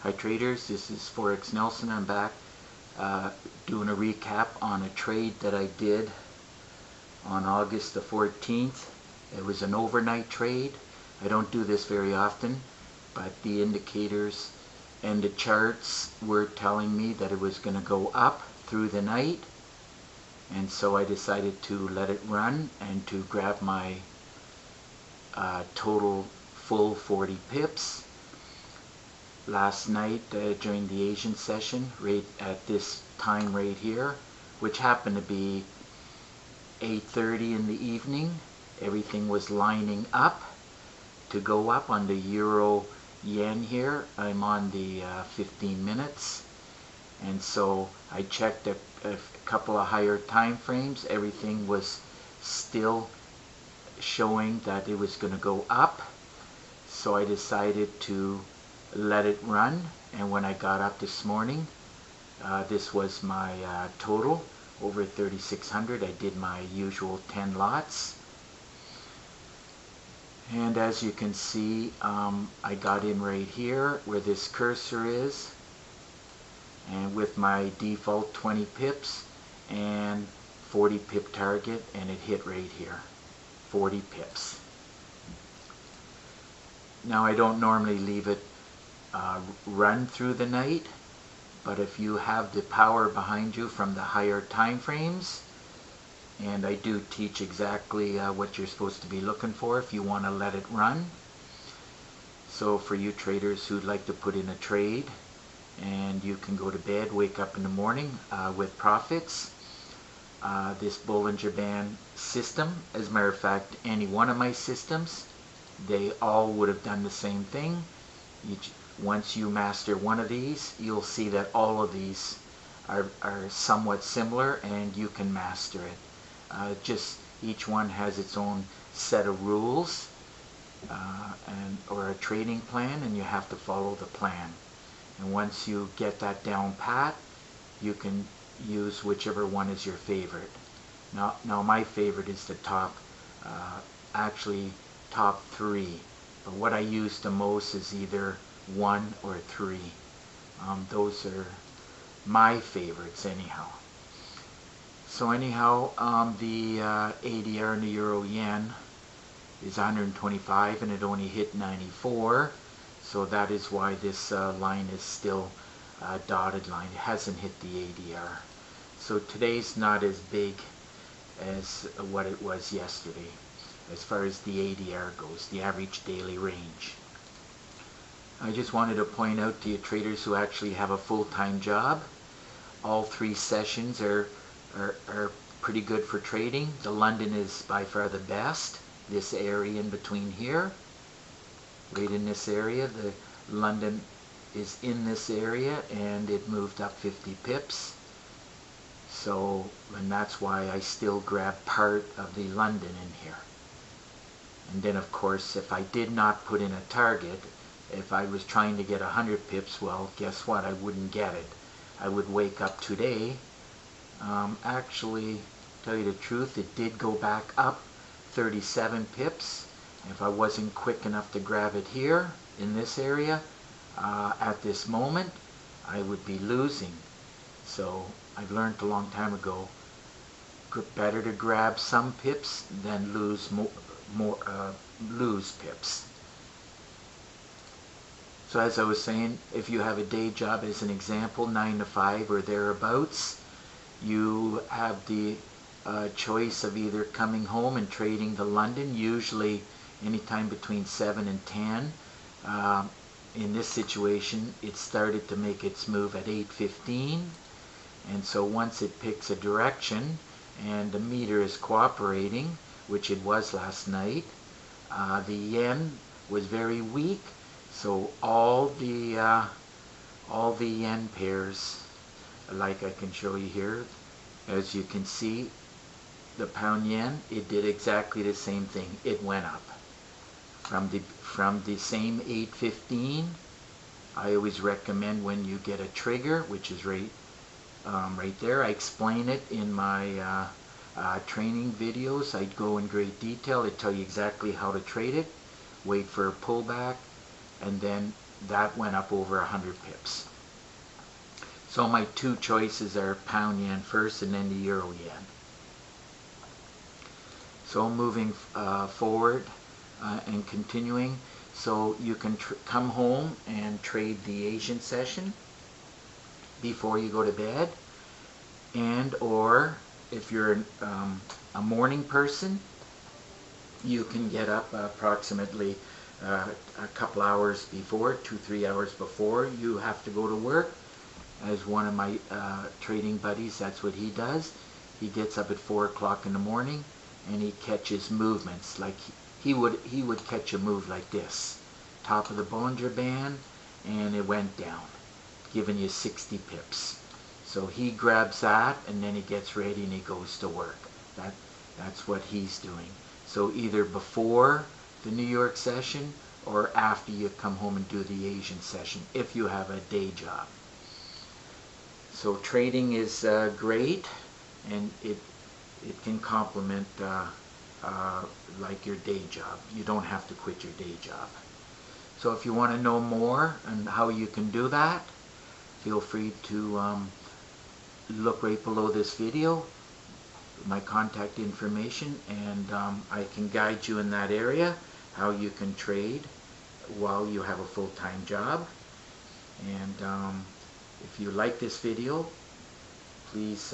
Hi traders, this is Forex Nelson. I'm back doing a recap on a trade that I did on August the 14th. It was an overnight trade. I don't do this very often, but the indicators and the charts were telling me that it was going to go up through the night, and so I decided to let it run and to grab my total full 40 pips. Last night during the Asian session, right at this time right here, which happened to be 8:30 in the evening, everything was lining up to go up on the euro yen here. I'm on the 15 minutes, and so I checked a couple of higher time frames. Everything was still showing that it was going to go up, so I decided to let it run. And when I got up this morning, this was my total over 3,600. I did my usual 10 lots, and as you can see, I got in right here where this cursor is, and with my default 20 pips and 40 pip target, and it hit right here, 40 pips. Now I don't normally leave it run through the night, but if you have the power behind you from the higher time frames, and I do teach exactly what you're supposed to be looking for if you want to let it run. So for you traders who'd like to put in a trade and you can go to bed, wake up in the morning with profits, this Bollinger Band system, as a matter of fact, any one of my systems, they all would have done the same thing. Once you master one of these, you'll see that all of these are somewhat similar, and you can master it. Just each one has its own set of rules or a trading plan, and you have to follow the plan. And once you get that down pat, you can use whichever one is your favorite. Now my favorite is the top, actually top 3. But what I use the most is either 1 or 3. Those are my favorites anyhow. So anyhow, the ADR in the euro yen is 125, and it only hit 94. So that is why this line is still a dotted line. It hasn't hit the ADR. So today's not as big as what it was yesterday as far as the ADR goes, the average daily range. I just wanted to point out to you traders who actually have a full-time job, all 3 sessions are pretty good for trading. The London is by far the best. This area in between here, right in this area, the London is in this area, and it moved up 50 pips. So, and that's why I still grab part of the London in here. And then of course, if I did not put in a target, if I was trying to get 100 pips, well, guess what? I wouldn't get it. I would wake up today. Actually, tell you the truth, it did go back up 37 pips. If I wasn't quick enough to grab it here in this area at this moment, I would be losing. So I've learned a long time ago, better to grab some pips than lose lose pips. So as I was saying, if you have a day job, as an example, 9 to 5 or thereabouts, you have the choice of either coming home and trading the London, usually anytime between 7 and 10. In this situation, it started to make its move at 8:15, and so once it picks a direction and the meter is cooperating, which it was last night, the yen was very weak. So all the yen pairs, like I can show you here, as you can see, the pound yen, it did exactly the same thing. It went up from the same 8:15. I always recommend, when you get a trigger, which is right there, I explain it in my training videos. I go in great detail. I tell you exactly how to trade it. Wait for a pullback, and then that went up over 100 pips. So my two choices are pound yen first and then the euro yen. So moving forward and continuing, so you can come home and trade the Asian session before you go to bed, and or if you're a morning person, you can get up approximately a couple hours before, 2-3 hours before you have to go to work. As one of my trading buddies, that's what he does. He gets up at 4 o'clock in the morning and he catches movements. Like he would catch a move like this, top of the Bollinger Band, and it went down, giving you 60 pips. So he grabs that and then he gets ready and he goes to work. That's what he's doing. So either before the New York session or after you come home and do the Asian session, if you have a day job. So trading is great, and it can complement like your day job. You don't have to quit your day job. So if you want to know more on how you can do that, feel free to look right below this video, my contact information, and I can guide you in that area, how you can trade while you have a full-time job. And if you like this video, please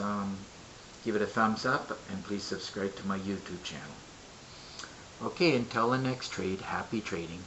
give it a thumbs up, and please subscribe to my YouTube channel. Okay, until the next trade, happy trading.